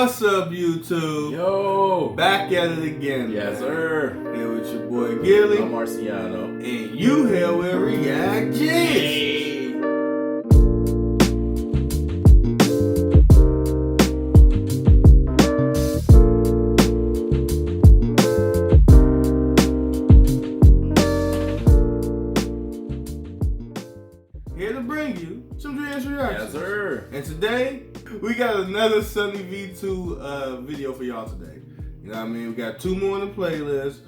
What's up, YouTube? Yo! Back at it again. Yes, man. sir. Here with your boy Gilly. I'm Marciano. And you here with React G. Hey. Here to bring you some Dreams Reactions. Yes, sir. And today, we got another Sunny V2 video for y'all today. You know what I mean? We got two more on the playlist.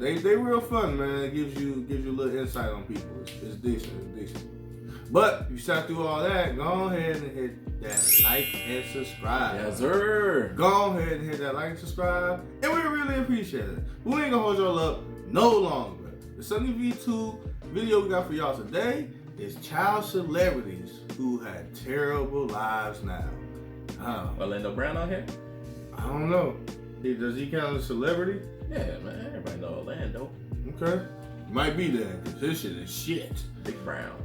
They real fun, man. It gives you a little insight on people. It's decent. But if you sat through all that, go ahead and hit that like and subscribe. Yes, sir. Go ahead and hit that like and subscribe, and we really appreciate it. We ain't gonna hold y'all up no longer. The Sunny V2 video we got for y'all today is child celebrities who had terrible lives now. Orlando Brown out here? I don't know. Does he count as a celebrity? Yeah, man. Everybody know Orlando. Okay. Might be there, because this shit is shit. Big Brown.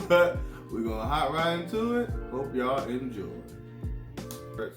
But we're gonna hop right into it. Hope y'all enjoy.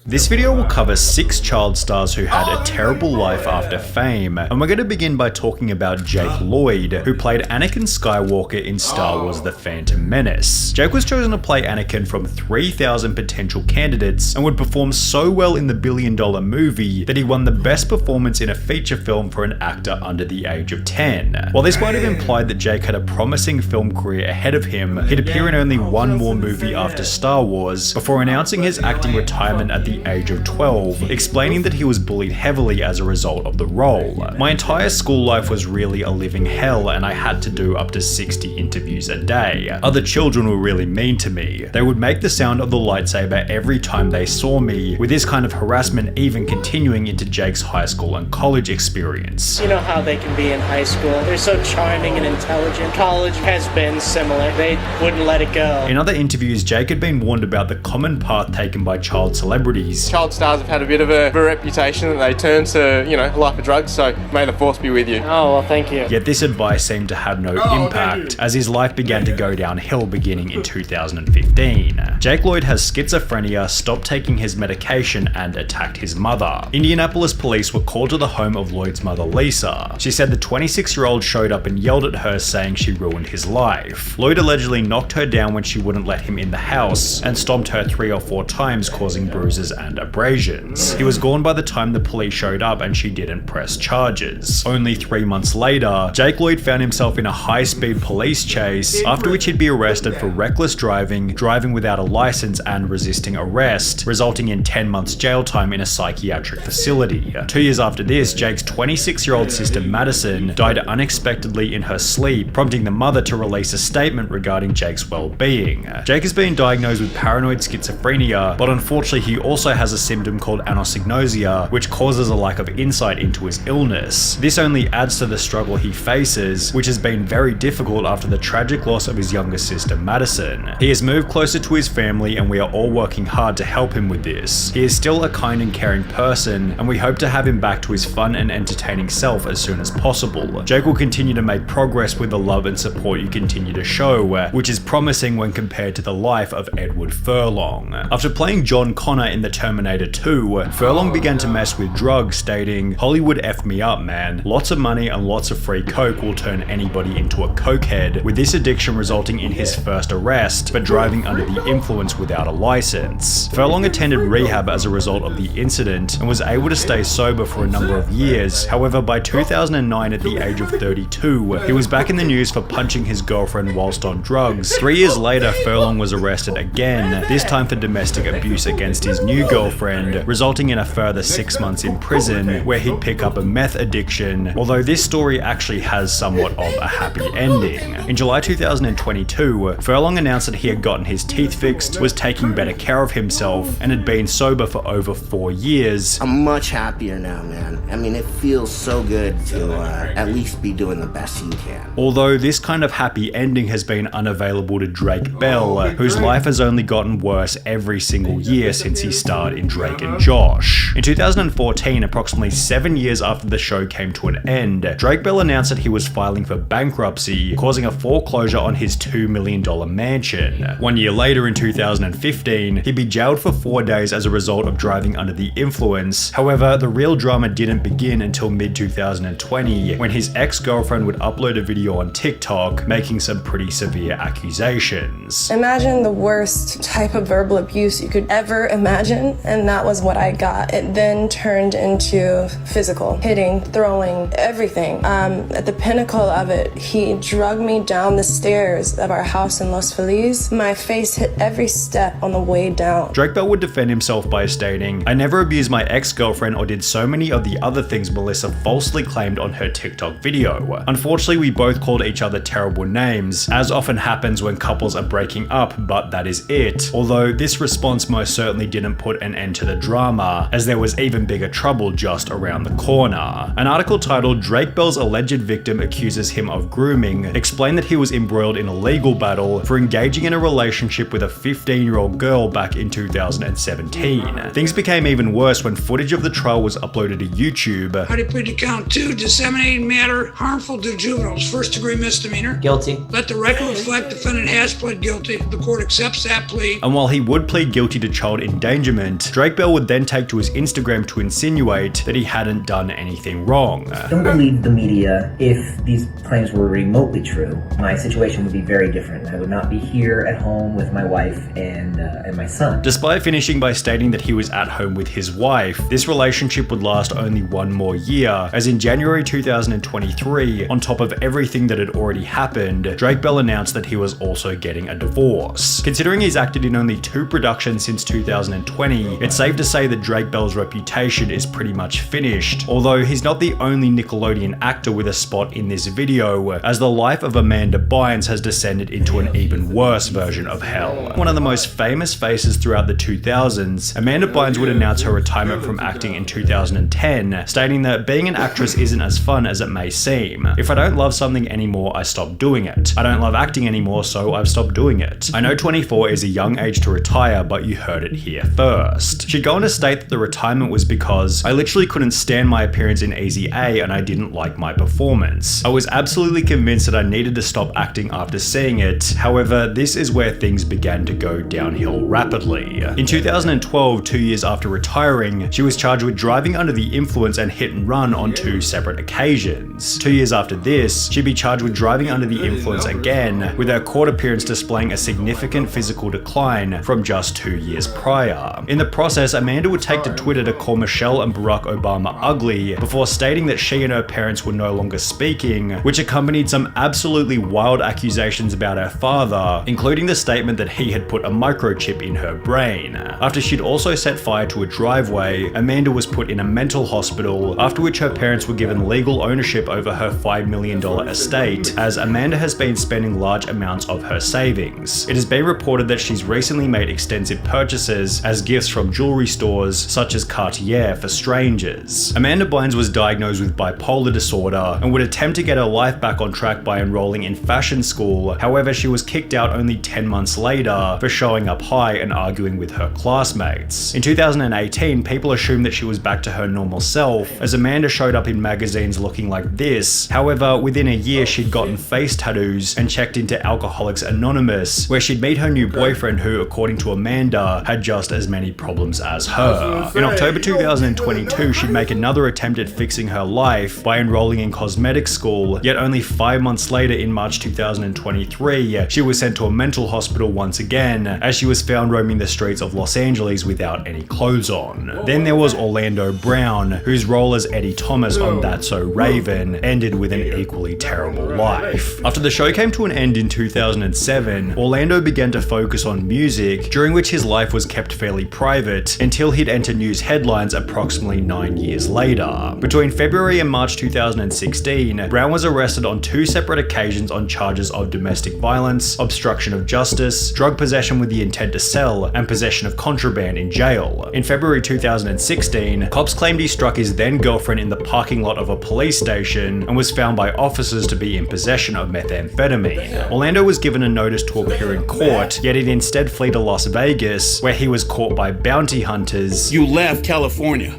This video will cover 6 child stars who had a terrible life after fame, and we're going to begin by talking about Jake Lloyd, who played Anakin Skywalker in Star Wars The Phantom Menace. Jake was chosen to play Anakin from 3,000 potential candidates and would perform so well in the billion-dollar movie that he won the best performance in a feature film for an actor under the age of 10. While this might have implied that Jake had a promising film career ahead of him, he'd appear in only one more movie after Star Wars before announcing his acting retirement at the age of 12, explaining that he was bullied heavily as a result of the role. My entire school life was really a living hell, and I had to do up to 60 interviews a day. Other children were really mean to me. They would make the sound of the lightsaber every time they saw me, with this kind of harassment even continuing into Jake's high school and college experience. You know how they can be in high school. They're so charming and intelligent. College has been similar. They wouldn't let it go. In other interviews, Jake had been warned about the common path taken by child celebrities. Child stars have had a bit of a reputation that they turn to, a life of drugs, so may the force be with you. Oh, well, thank you. Yet this advice seemed to have no impact, as his life began to go downhill beginning in 2015. Jake Lloyd has schizophrenia, stopped taking his medication, and attacked his mother. Indianapolis police were called to the home of Lloyd's mother, Lisa. She said the 26-year-old showed up and yelled at her, saying she ruined his life. Lloyd allegedly knocked her down when she wouldn't let him in the house, and stomped her 3 or 4 times, causing bruises and abrasions. He was gone by the time the police showed up, and she didn't press charges. Only 3 months later, Jake Lloyd found himself in a high-speed police chase, after which he'd be arrested for reckless driving, driving without a license, and resisting arrest, resulting in 10 months jail time in a psychiatric facility. 2 years after this, Jake's 26-year-old sister Madison died unexpectedly in her sleep, prompting the mother to release a statement regarding Jake's well-being. Jake has been diagnosed with paranoid schizophrenia, but unfortunately he also has a symptom called anosognosia, which causes a lack of insight into his illness. This only adds to the struggle he faces, which has been very difficult after the tragic loss of his younger sister Madison. He has moved closer to his family, and we are all working hard to help him with this. He is still a kind and caring person, and we hope to have him back to his fun and entertaining self as soon as possible. Jake will continue to make progress with the love and support you continue to show, which is promising when compared to the life of Edward Furlong. After playing John Connor in the Terminator 2, Furlong began to mess with drugs, stating, "Hollywood effed me up, man. Lots of money and lots of free coke will turn anybody into a cokehead," with this addiction resulting in his first arrest for driving under the influence without a license. Furlong attended rehab as a result of the incident and was able to stay sober for a number of years. However, by 2009, at the age of 32, he was back in the news for punching his girlfriend whilst on drugs. 3 years later, Furlong was arrested again, this time for domestic abuse against his new girlfriend, resulting in a further 6 months in prison, where he'd pick up a meth addiction, although this story actually has somewhat of a happy ending. In July 2022, Furlong announced that he had gotten his teeth fixed, was taking better care of himself, and had been sober for over 4 years. I'm much happier now, man. I mean, it feels so good to at least be doing the best you can. Although this kind of happy ending has been unavailable to Drake Bell, whose life has only gotten worse every single year since he starred in Drake and Josh. In 2014, approximately 7 years after the show came to an end, Drake Bell announced that he was filing for bankruptcy, causing a foreclosure on his $2 million mansion. 1 year later, in 2015, he'd be jailed for 4 days as a result of driving under the influence. However, the real drama didn't begin until mid-2020, when his ex-girlfriend would upload a video on TikTok, making some pretty severe accusations. Imagine the worst type of verbal abuse you could ever imagine, and that was what I got. It then turned into physical, hitting, throwing, everything. At the pinnacle of it, he dragged me down the stairs of our house in Los Feliz. My face hit every step on the way down. Drake Bell would defend himself by stating, "I never abused my ex-girlfriend or did so many of the other things Melissa falsely claimed on her TikTok video. Unfortunately, we both called each other terrible names, as often happens when couples are breaking up, but that is it." Although this response most certainly didn't put an end to the drama, as there was even bigger trouble just around the corner. An article titled "Drake Bell's Alleged Victim Accuses Him of Grooming" explained that he was embroiled in a legal battle for engaging in a relationship with a 15-year-old girl back in 2017. Things became even worse when footage of the trial was uploaded to YouTube. How do you plead to count 2? Disseminating matter harmful to juveniles, first-degree misdemeanor. Guilty. Let the record reflect defendant has pled guilty. The court accepts that plea. And while he would plead guilty to child endangerment, Drake Bell would then take to his Instagram to insinuate that he hadn't done anything wrong. Don't believe the media. If these claims were remotely true, my situation would be very different. I would not be here at home with my wife and my son. Despite finishing by stating that he was at home with his wife, this relationship would last only 1 more year, as in January 2023, on top of everything that had already happened, Drake Bell announced that he was also getting a divorce. Considering he's acted in only 2 productions since 2020, it's safe to say that Drake Bell's reputation is pretty much finished, although he's not the only Nickelodeon actor with a spot in this video, as the life of Amanda Bynes has descended into an even worse version of hell. One of the most famous faces throughout the 2000s, Amanda Bynes would announce her retirement from acting in 2010, stating that being an actress isn't as fun as it may seem. If I don't love something anymore, I stop doing it. I don't love acting anymore, so I've stopped doing it. I know 24 is a young age to retire, but you heard it here first. She'd go on to state that the retirement was because I literally couldn't stand my appearance in Easy A and I didn't like my performance. I was absolutely convinced that I needed to stop acting after seeing it. However, this is where things began to go downhill rapidly. In 2012, 2 years after retiring, she was charged with driving under the influence and hit and run on 2 separate occasions. 2 years after this, she'd be charged with driving under the influence again, with her court appearance displaying a significant physical decline from just 2 years prior. In the process, Amanda would take to Twitter to call Michelle and Barack Obama ugly, before stating that she and her parents were no longer speaking, which accompanied some absolutely wild accusations about her father, including the statement that he had put a microchip in her brain. After she'd also set fire to a driveway, Amanda was put in a mental hospital, after which her parents were given legal ownership over her $5 million estate, as Amanda has been spending large amounts of her savings. It has been reported that she's recently made extensive purchases as gifts from jewelry stores such as Cartier for strangers. Amanda Bynes was diagnosed with bipolar disorder and would attempt to get her life back on track by enrolling in fashion school. However, she was kicked out only 10 months later for showing up high and arguing with her classmates. In 2018, people assumed that she was back to her normal self, as Amanda showed up in magazines looking like this. However, within a year, she'd gotten face tattoos and checked into Alcoholics Anonymous, where she'd meet her new boyfriend who, according to Amanda, had just as many problems as her. In October 2022, she'd make another attempt at fixing her life by enrolling in cosmetic school, yet only 5 months later, in March 2023, she was sent to a mental hospital once again, as she was found roaming the streets of Los Angeles without any clothes on. Then there was Orlando Brown, whose role as Eddie Thomas on That's So Raven ended with an equally terrible life. After the show came to an end in 2007, Orlando began to focus on music, during which his life was kept fairly private until he'd enter news headlines approximately 9 years later. Between February and March 2016, Brown was arrested on 2 separate occasions on charges of domestic violence, obstruction of justice, drug possession with the intent to sell, and possession of contraband in jail. In February 2016, cops claimed he struck his then girlfriend in the parking lot of a police station and was found by officers to be in possession of methamphetamine. Orlando was given a notice to appear in court, yet he'd instead flee to Las Vegas, where he was caught by bounty hunters. You left California.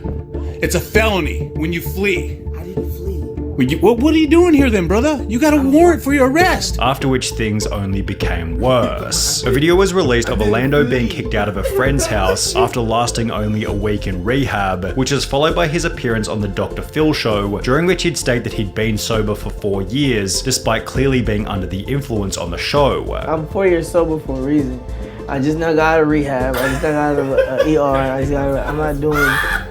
It's a felony when you flee. I didn't flee. What are you doing here then, brother? You got a warrant for your arrest. After which things only became worse. A video was released of Orlando being kicked out of a friend's house after lasting only a week in rehab, which was followed by his appearance on the Dr. Phil show, during which he'd state that he'd been sober for 4 years, despite clearly being under the influence on the show. I'm 4 years sober for a reason. I just now got out of rehab. I just now got out of ER. I'm not doing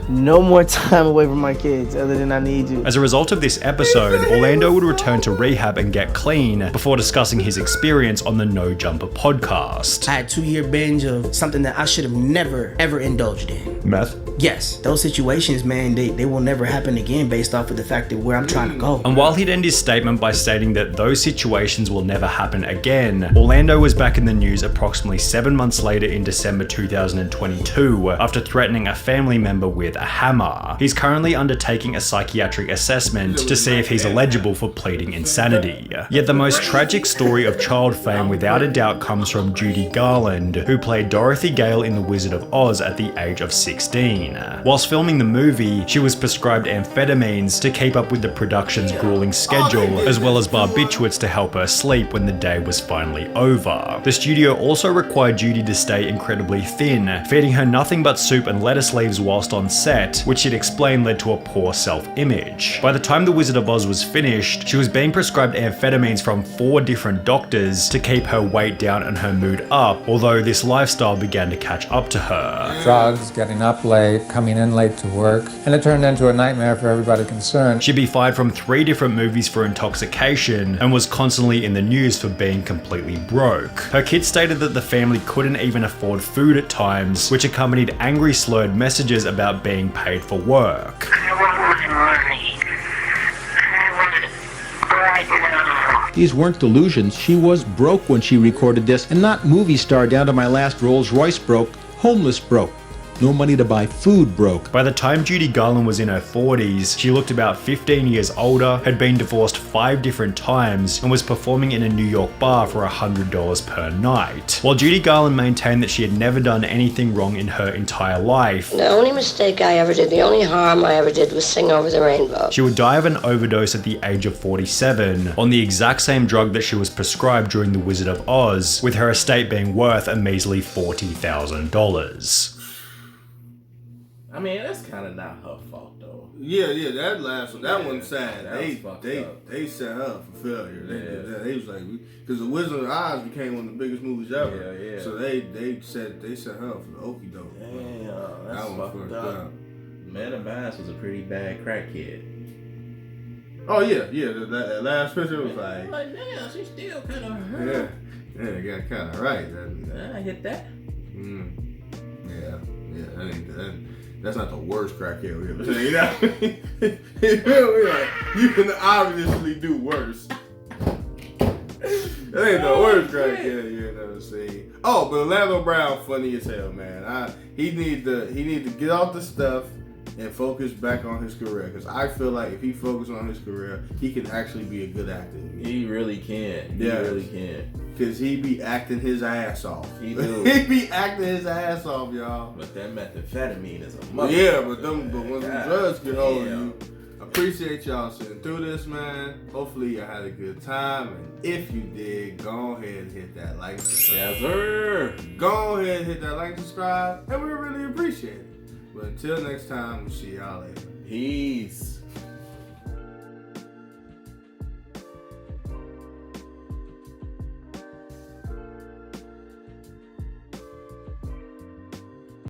no more time away from my kids other than I need to. As a result of this episode, Orlando would return to rehab and get clean before discussing his experience on the No Jumper podcast. I had a 2-year binge of something that I should have never, ever indulged in. Meth? Yes, those situations, man, they will never happen again based off of the fact that where I'm trying to go. And while he'd end his statement by stating that those situations will never happen again, Orlando was back in the news approximately 7 months later in December 2022 after threatening a family member with a hammer. He's currently undertaking a psychiatric assessment to see if he's eligible for pleading insanity. Yet the most tragic story of child fame without a doubt comes from Judy Garland, who played Dorothy Gale in The Wizard of Oz at the age of 16. Whilst filming the movie, she was prescribed amphetamines to keep up with the production's grueling schedule, as well as barbiturates to help her sleep when the day was finally over. The studio also required Judy to stay incredibly thin, feeding her nothing but soup and lettuce leaves whilst on set, which she'd explained led to a poor self-image. By the time The Wizard of Oz was finished, she was being prescribed amphetamines from 4 different doctors to keep her weight down and her mood up, although this lifestyle began to catch up to her. Drugs, getting up late, coming in late to work, and it turned into a nightmare for everybody concerned. She'd be fired from 3 different movies for intoxication and was constantly in the news for being completely broke. Her kids stated that the family couldn't even afford food at times, which accompanied angry slurred messages about being paid for work. These weren't delusions. She was broke when she recorded this, and not movie star down to my last Rolls Royce broke, homeless broke. No money to buy food broke. By the time Judy Garland was in her 40s, she looked about 15 years older, had been divorced 5 different times, and was performing in a New York bar for $100 per night. While Judy Garland maintained that she had never done anything wrong in her entire life, the only mistake I ever did, the only harm I ever did was sing Over the Rainbow. She would die of an overdose at the age of 47 on the exact same drug that she was prescribed during The Wizard of Oz, with her estate being worth a measly $40,000. I mean, that's kind of not her fault, though. Yeah, that last one, that one's sad. They They set her up for failure. They was like, because The Wizard of Oz became one of the biggest movies ever. Yeah. So they set her up for the okie doke. Damn, that's fucked up. Amanda Bynes was a pretty bad crackhead. Oh yeah. That last picture was like, damn, she still kind of hurt. Yeah, got kind of right. I hit that. Yeah. That's not the worst crackhead we ever seen. You know what I mean? You can obviously do worse. That ain't the worst crackhead you ever seen. Oh, but Orlando Brown funny as hell, man. He need to get off the stuff and focus back on his career. Because I feel like if he focuses on his career, he can actually be a good actor. He really can. He really can. Because he be acting his ass off. He do. He be acting his ass off, y'all. But that methamphetamine is a mother. Yeah, but when the drugs get hold of you, appreciate y'all sitting through this, man. Hopefully you had a good time. And if you did, go ahead and hit that like and subscribe. Yes, sir. Go ahead and hit that like and subscribe. And we really appreciate it. But until next time, we'll see y'all later. Peace.